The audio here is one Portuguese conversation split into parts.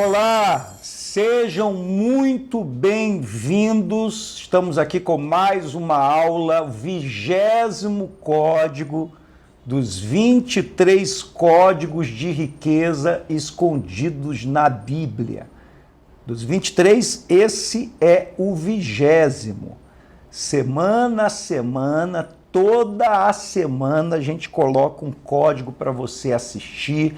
olá! Sejam muito bem-vindos. Estamos aqui com mais uma aula, o 20º código dos 23 códigos de riqueza escondidos na Bíblia. Dos 23, esse é o 20º. Semana a semana, toda a semana, a gente coloca um código para você assistir.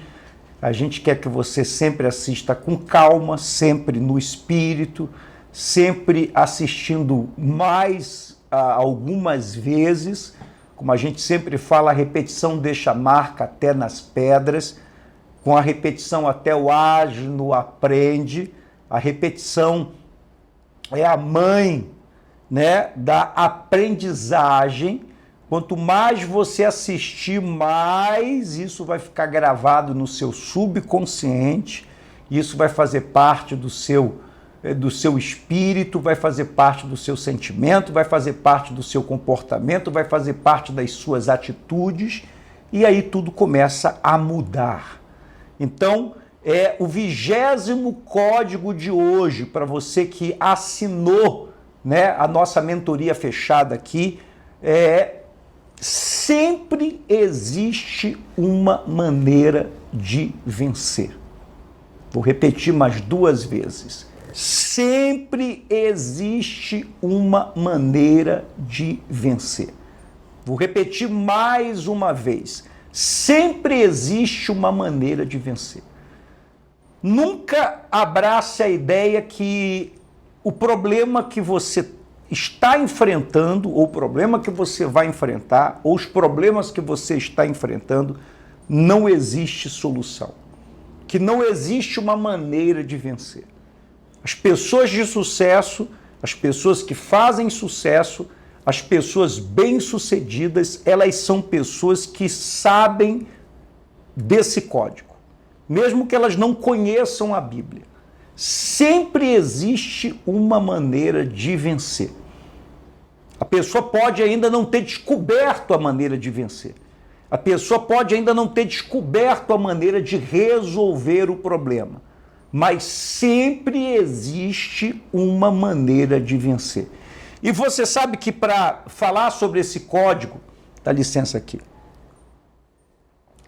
A gente quer que você sempre assista com calma, sempre no espírito, sempre assistindo mais algumas vezes. Como a gente sempre fala, a repetição deixa marca até nas pedras. Com a repetição até o asno aprende. A repetição é a mãe, né, da aprendizagem. Quanto mais você assistir, mais isso vai ficar gravado no seu subconsciente, isso vai fazer parte do seu espírito, vai fazer parte do seu sentimento, vai fazer parte do seu comportamento, vai fazer parte das suas atitudes, e aí tudo começa a mudar. Então, é o 20º código de hoje, para você que assinou, né, a nossa mentoria fechada aqui, sempre existe uma maneira de vencer. Vou repetir mais 2 vezes. Sempre existe uma maneira de vencer. Vou repetir mais uma vez. Sempre existe uma maneira de vencer. Nunca abrace a ideia que o problema que você está enfrentando, ou o problema que você vai enfrentar, ou os problemas que você está enfrentando, não existe solução. Que não existe uma maneira de vencer. As pessoas de sucesso, as pessoas que fazem sucesso, as pessoas bem-sucedidas, elas são pessoas que sabem desse código. Mesmo que elas não conheçam a Bíblia. Sempre existe uma maneira de vencer. A pessoa pode ainda não ter descoberto a maneira de vencer. A pessoa pode ainda não ter descoberto a maneira de resolver o problema. Mas sempre existe uma maneira de vencer. E você sabe que para falar sobre esse código, dá licença aqui,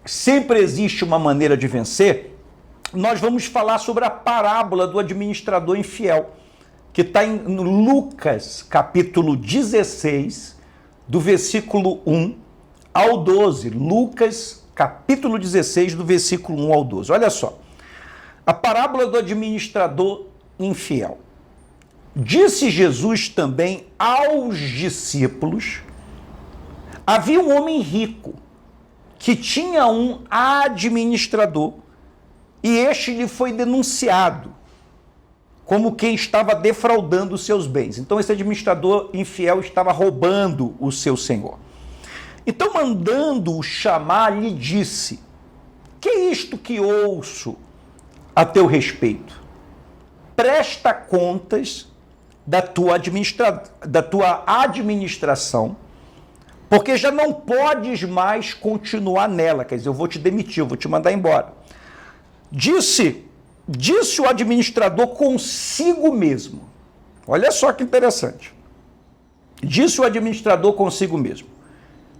sempre existe uma maneira de vencer, nós vamos falar sobre a parábola do administrador infiel, que está em Lucas, capítulo 16, do versículo 1 ao 12. Lucas, capítulo 16, do versículo 1 ao 12. Olha só. A parábola do administrador infiel. Disse Jesus também aos discípulos: havia um homem rico que tinha um administrador e este lhe foi denunciado como quem estava defraudando os seus bens. Então esse administrador infiel estava roubando o seu senhor. Então, mandando-o chamar, lhe disse: que é isto que ouço a teu respeito? Presta contas da tua administração, porque já não podes mais continuar nela. Quer dizer, eu vou te demitir, eu vou te mandar embora. Disse o administrador consigo mesmo. Olha só que interessante. Disse o administrador consigo mesmo: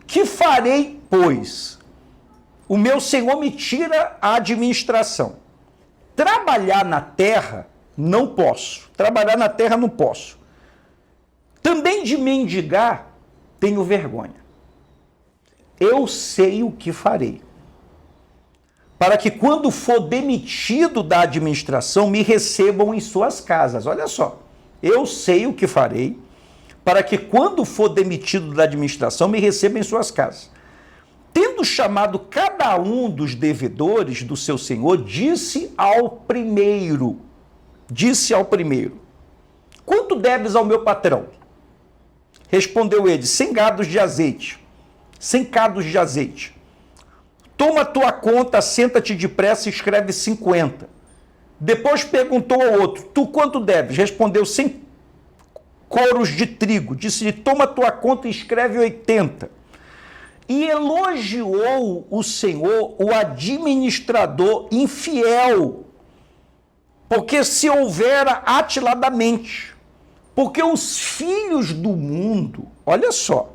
que farei, pois? O meu senhor me tira a administração. Trabalhar na terra não posso. Trabalhar na terra não posso. Também de mendigar tenho vergonha. Eu sei o que farei, para que quando for demitido da administração, me recebam em suas casas. Olha só, eu sei o que farei, para que quando for demitido da administração, me recebam em suas casas. Tendo chamado cada um dos devedores do seu senhor, disse ao primeiro, quanto deves ao meu patrão? Respondeu ele: 100 gados de azeite. 100 cados de azeite. Toma a tua conta, senta-te depressa e escreve 50. Depois perguntou ao outro: tu quanto deves? Respondeu: 100 coros de trigo. Disse-lhe: toma a tua conta e escreve 80. E elogiou o Senhor, o administrador infiel, porque se houvera atiladamente. Porque os filhos do mundo, olha só,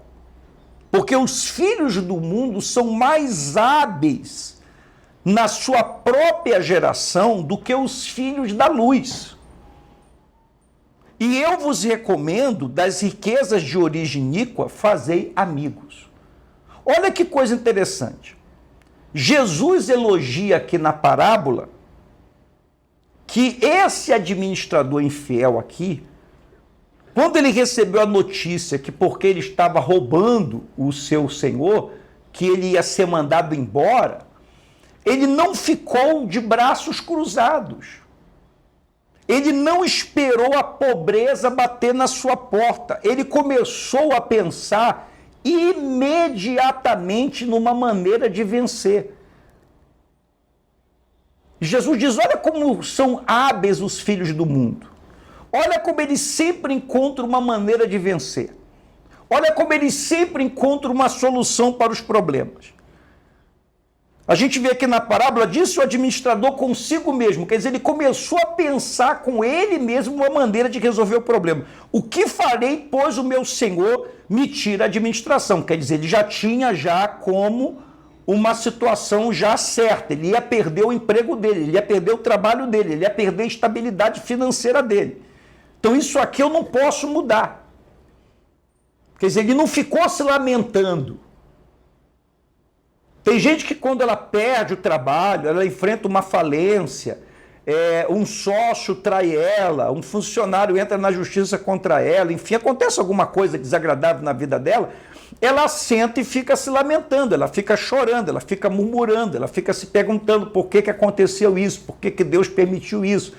porque os filhos do mundo são mais hábeis na sua própria geração do que os filhos da luz. E eu vos recomendo, das riquezas de origem iníqua, fazei amigos. Olha que coisa interessante. Jesus elogia aqui na parábola que esse administrador infiel aqui, quando ele recebeu a notícia que porque ele estava roubando o seu senhor, que ele ia ser mandado embora, ele não ficou de braços cruzados. Ele não esperou a pobreza bater na sua porta. Ele começou a pensar imediatamente numa maneira de vencer. Jesus diz, olha como são hábeis os filhos do mundo. Olha como eles sempre encontram uma maneira de vencer. Olha como eles sempre encontram uma solução para os problemas. A gente vê aqui na parábola, disse o administrador consigo mesmo, quer dizer, ele começou a pensar com ele mesmo uma maneira de resolver o problema. O que farei, pois o meu senhor me tira a administração? Quer dizer, ele já tinha como uma situação já certa, ele ia perder o emprego dele, ele ia perder o trabalho dele, ele ia perder a estabilidade financeira dele. Então isso aqui eu não posso mudar. Quer dizer, ele não ficou se lamentando. Tem gente que quando ela perde o trabalho, ela enfrenta uma falência, um sócio trai ela, um funcionário entra na justiça contra ela, enfim, acontece alguma coisa desagradável na vida dela, ela senta e fica se lamentando, ela fica chorando, ela fica murmurando, ela fica se perguntando por que aconteceu isso, por que Deus permitiu isso.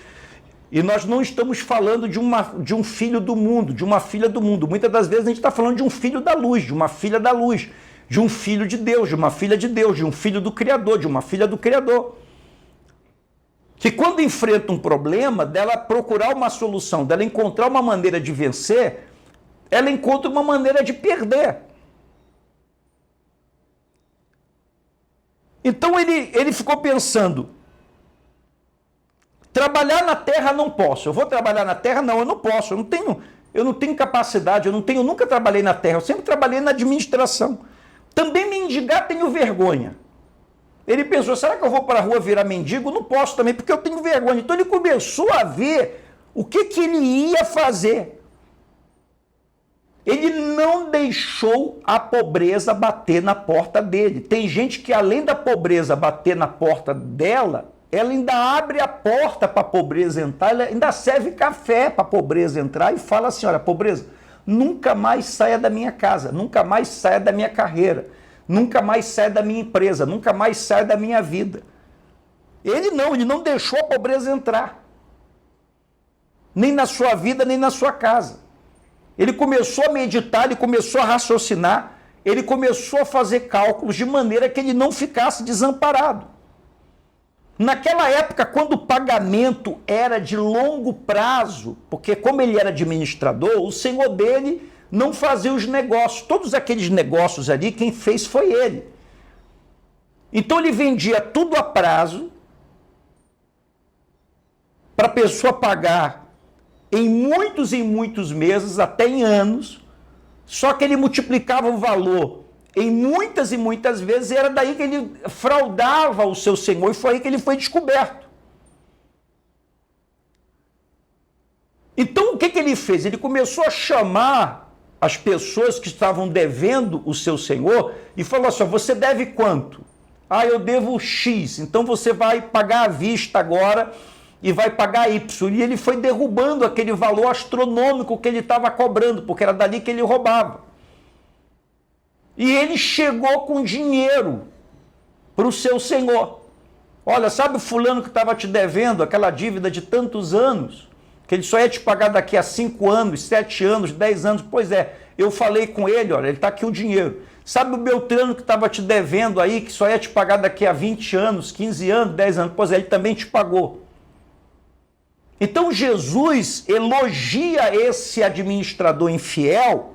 E nós não estamos falando de um filho do mundo, de uma filha do mundo. Muitas das vezes a gente está falando de um filho da luz, de uma filha da luz, de um filho de Deus, de uma filha de Deus, de um filho do Criador, de uma filha do Criador. Que quando enfrenta um problema, dela procurar uma solução, dela encontrar uma maneira de vencer, ela encontra uma maneira de perder. Então ele ficou pensando, trabalhar na terra não posso, eu vou trabalhar na terra? Não, eu não posso, eu não tenho capacidade, eu nunca trabalhei na terra, eu sempre trabalhei na administração. Também mendigar tenho vergonha. Ele pensou, será que eu vou para a rua virar mendigo? Não posso também, porque eu tenho vergonha. Então ele começou a ver o que ele ia fazer. Ele não deixou a pobreza bater na porta dele. Tem gente que além da pobreza bater na porta dela, ela ainda abre a porta para a pobreza entrar, ela ainda serve café para a pobreza entrar e fala assim, olha, pobreza, nunca mais saia da minha casa, nunca mais saia da minha carreira, nunca mais saia da minha empresa, nunca mais saia da minha vida. Ele não deixou a pobreza entrar. Nem na sua vida, nem na sua casa. Ele começou a meditar, ele começou a raciocinar, ele começou a fazer cálculos de maneira que ele não ficasse desamparado. Naquela época, quando o pagamento era de longo prazo, porque como ele era administrador, o senhor dele não fazia os negócios. Todos aqueles negócios ali, quem fez foi ele. Então ele vendia tudo a prazo, para a pessoa pagar em muitos meses, até em anos, só que ele multiplicava o valor em muitas e muitas vezes, era daí que ele fraudava o seu senhor, e foi aí que ele foi descoberto. Então o que ele fez? Ele começou a chamar as pessoas que estavam devendo o seu senhor e falou assim, você deve quanto? Ah, eu devo X, então você vai pagar à vista agora e vai pagar Y. E ele foi derrubando aquele valor astronômico que ele estava cobrando, porque era dali que ele roubava. E ele chegou com dinheiro para o seu senhor. Olha, sabe o fulano que estava te devendo aquela dívida de tantos anos? Que ele só ia te pagar daqui a 5 anos, 7 anos, 10 anos. Pois é, eu falei com ele, olha, ele está aqui o dinheiro. Sabe o Beltrano que estava te devendo aí, que só ia te pagar daqui a 20 anos, 15 anos, 10 anos? Pois é, ele também te pagou. Então Jesus elogia esse administrador infiel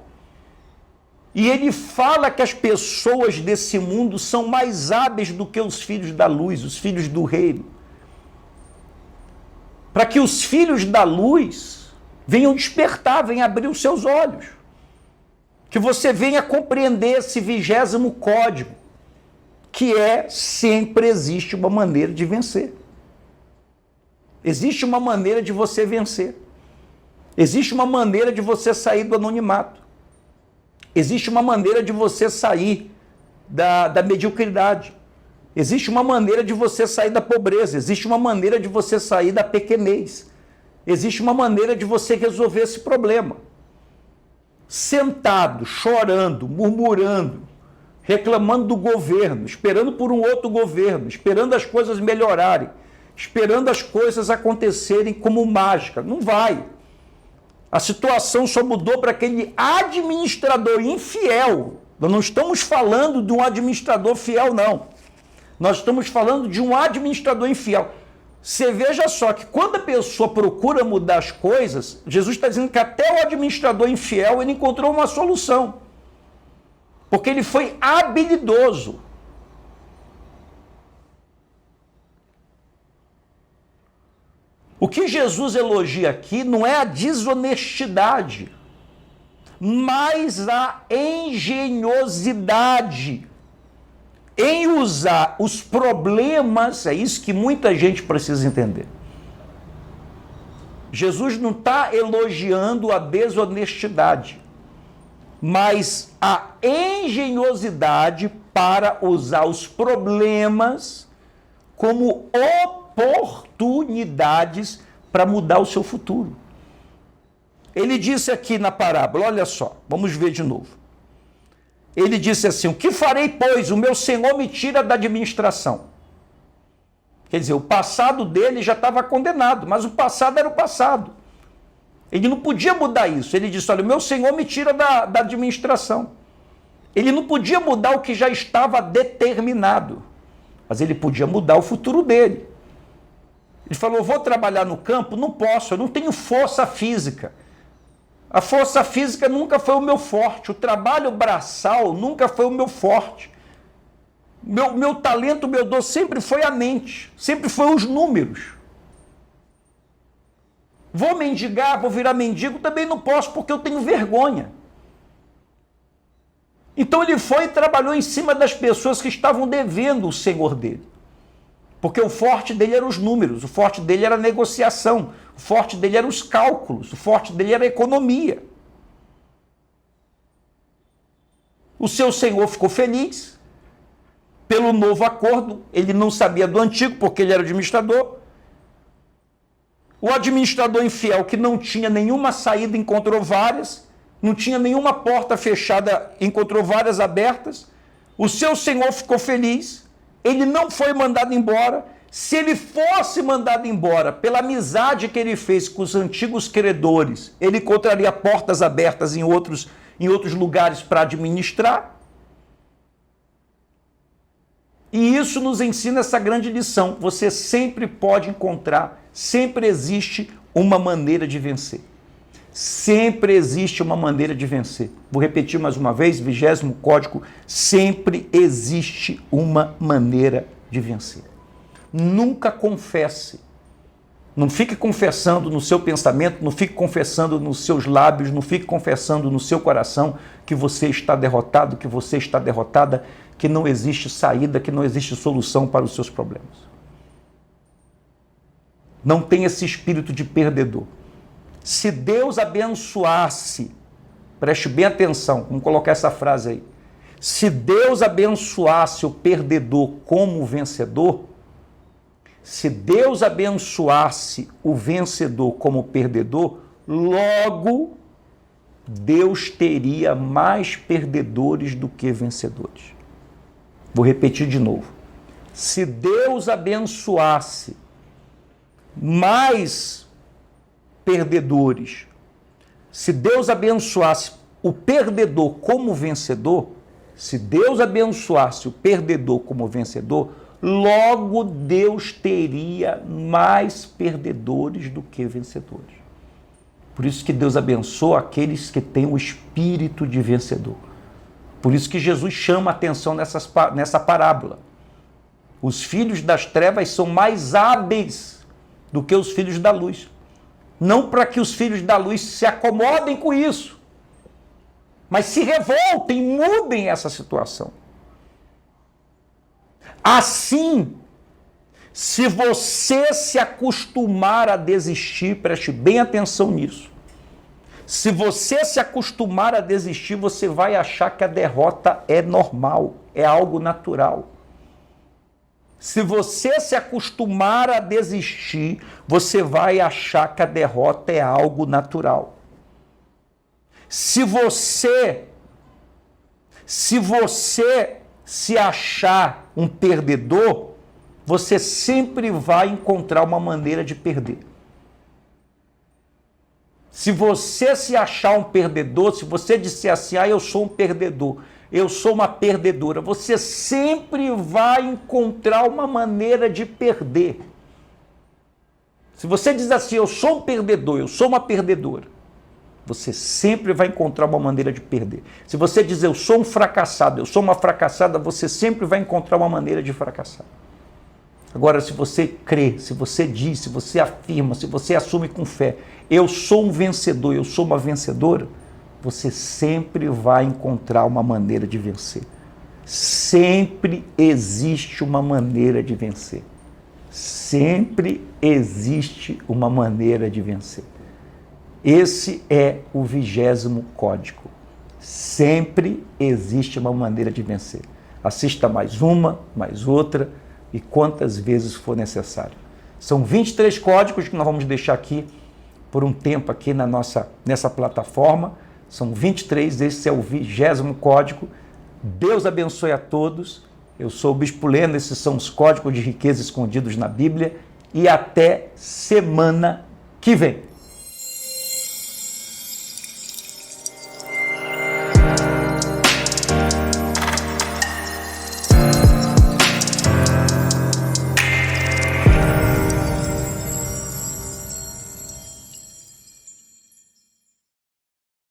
e ele fala que as pessoas desse mundo são mais hábeis do que os filhos da luz, os filhos do reino. para que os filhos da luz venham despertar, venham abrir os seus olhos. Que você venha compreender esse 20º código, que é: sempre existe uma maneira de vencer. Existe uma maneira de você vencer. Existe uma maneira de você sair do anonimato. Existe uma maneira de você sair da mediocridade. Existe uma maneira de você sair da pobreza. Existe uma maneira de você sair da pequenez. Existe uma maneira de você resolver esse problema. Sentado, chorando, murmurando, reclamando do governo, esperando por um outro governo, esperando as coisas melhorarem, esperando as coisas acontecerem como mágica. Não vai. A situação só mudou para aquele administrador infiel. Nós não estamos falando de um administrador fiel, não. Nós estamos falando de um administrador infiel. Você veja só que quando a pessoa procura mudar as coisas, Jesus está dizendo que até o administrador infiel ele encontrou uma solução. Porque ele foi habilidoso. O que Jesus elogia aqui não é a desonestidade, mas a engenhosidade em usar os problemas. É isso que muita gente precisa entender. Jesus não está elogiando a desonestidade, mas a engenhosidade para usar os problemas como oportunidades para mudar o seu futuro. Ele disse aqui na parábola, olha só, vamos ver de novo. Ele disse assim: o que farei, pois? O meu Senhor me tira da administração. Quer dizer, o passado dele já estava condenado, mas o passado era o passado. Ele não podia mudar isso. Ele disse: olha, o meu Senhor me tira da administração. Ele não podia mudar o que já estava determinado, mas ele podia mudar o futuro dele. Ele falou: vou trabalhar no campo? Não posso, eu não tenho força física. A força física nunca foi o meu forte, o trabalho braçal nunca foi o meu forte. Meu talento, meu dom sempre foi a mente, sempre foi os números. Vou mendigar, vou virar mendigo? Também não posso, porque eu tenho vergonha. Então ele foi e trabalhou em cima das pessoas que estavam devendo o Senhor dele. Porque o forte dele eram os números, o forte dele era a negociação, o forte dele eram os cálculos, o forte dele era a economia. O seu senhor ficou feliz pelo novo acordo, ele não sabia do antigo porque ele era administrador. O administrador infiel, que não tinha nenhuma saída, encontrou várias, não tinha nenhuma porta fechada, encontrou várias abertas. O seu senhor ficou feliz. Ele não foi mandado embora. Se ele fosse mandado embora pela amizade que ele fez com os antigos credores, ele encontraria portas abertas em outros lugares para administrar. E isso nos ensina essa grande lição. Você sempre pode encontrar, sempre existe uma maneira de vencer. Sempre existe uma maneira de vencer. Vou repetir mais uma vez, 20º código: sempre existe uma maneira de vencer. Nunca confesse. Não fique confessando no seu pensamento, não fique confessando nos seus lábios, não fique confessando no seu coração que você está derrotado, que você está derrotada, que não existe saída, que não existe solução para os seus problemas. Não tenha esse espírito de perdedor. Se Deus abençoasse, preste bem atenção, vamos colocar essa frase aí. Se Deus abençoasse o perdedor como o vencedor, se Deus abençoasse o vencedor como o perdedor, logo Deus teria mais perdedores do que vencedores. Vou repetir de novo. Se Deus abençoasse mais perdedores, se Deus abençoasse o perdedor como vencedor, se Deus abençoasse o perdedor como vencedor, logo Deus teria mais perdedores do que vencedores. Por isso que Deus abençoa aqueles que têm o espírito de vencedor. Por isso que Jesus chama a atenção nessa parábola. Os filhos das trevas são mais hábeis do que os filhos da luz. Não para que os filhos da luz se acomodem com isso, mas se revoltem, mudem essa situação. Assim, se você se acostumar a desistir, preste bem atenção nisso. Se você se acostumar a desistir, você vai achar que a derrota é normal, é algo natural. Se você se acostumar a desistir, você vai achar que a derrota é algo natural. Se você se achar um perdedor, você sempre vai encontrar uma maneira de perder. Se você se achar um perdedor, se você disser assim, eu sou um perdedor, eu sou uma perdedora, você sempre vai encontrar uma maneira de perder. Se você diz assim, eu sou um perdedor, eu sou uma perdedora, você sempre vai encontrar uma maneira de perder. Se você diz, eu sou um fracassado, eu sou uma fracassada, você sempre vai encontrar uma maneira de fracassar. Agora, se você crê, se você diz, se você afirma, se você assume com fé, eu sou um vencedor, eu sou uma vencedora, você sempre vai encontrar uma maneira de vencer. Sempre existe uma maneira de vencer. Sempre existe uma maneira de vencer. Esse é o 20º código. Sempre existe uma maneira de vencer. Assista mais uma, mais outra e quantas vezes for necessário. São 23 códigos que nós vamos deixar aqui por um tempo aqui nessa plataforma. São 23, esse é o 20º código. Deus abençoe a todos. Eu sou o Bispo Leno, esses são os códigos de riqueza escondidos na Bíblia. E até semana que vem.